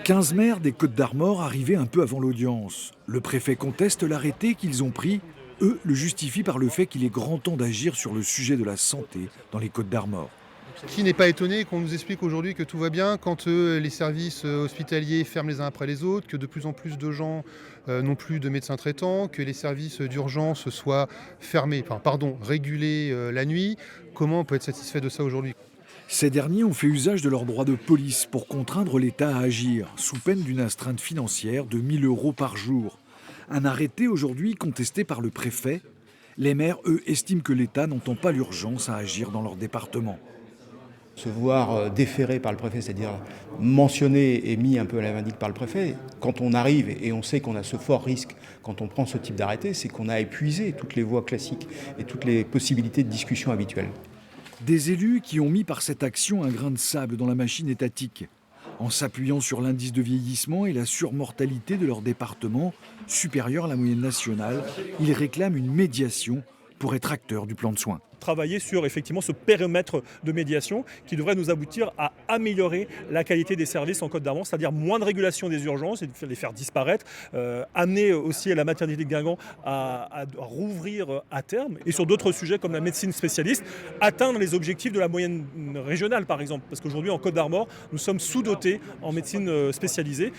15 maires des Côtes-d'Armor arrivaient un peu avant l'audience. Le préfet conteste l'arrêté qu'ils ont pris. Eux le justifient par le fait qu'il est grand temps d'agir sur le sujet de la santé dans les Côtes-d'Armor. Qui n'est pas étonné qu'on nous explique aujourd'hui que tout va bien quand les services hospitaliers ferment les uns après les autres, que de plus en plus de gens n'ont plus de médecins traitants, que les services d'urgence soient fermés, régulés la nuit. Comment on peut être satisfait de ça aujourd'hui ? Ces derniers ont fait usage de leur droit de police pour contraindre l'État à agir, sous peine d'une astreinte financière de 1 000 € par jour. Un arrêté aujourd'hui contesté par le préfet. Les maires, eux, estiment que l'État n'entend pas l'urgence à agir dans leur département. Se voir déféré par le préfet, c'est-à-dire mentionné et mis un peu à la vindicte par le préfet, quand on arrive et on sait qu'on a ce fort risque quand on prend ce type d'arrêté, c'est qu'on a épuisé toutes les voies classiques et toutes les possibilités de discussion habituelles. Des élus qui ont mis par cette action un grain de sable dans la machine étatique. En s'appuyant sur l'indice de vieillissement et la surmortalité de leur département, supérieure à la moyenne nationale, ils réclament une médiation pour être acteurs du plan de soins. Travailler sur effectivement ce périmètre de médiation qui devrait nous aboutir à améliorer la qualité des services en Côtes-d'Armor, c'est-à-dire moins de régulation des urgences et de les faire disparaître, amener aussi la maternité de Guingamp à rouvrir à terme, et sur d'autres sujets comme la médecine spécialiste, atteindre les objectifs de la moyenne régionale par exemple, parce qu'aujourd'hui en Côtes-d'Armor, nous sommes sous-dotés en médecine spécialisée.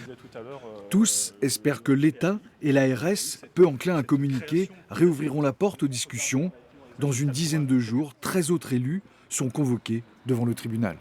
Tous espèrent que l'État et l'ARS, peu enclins à communiquer, réouvriront la porte aux discussions. Dans une dizaine de jours, 13 autres élus sont convoqués devant le tribunal.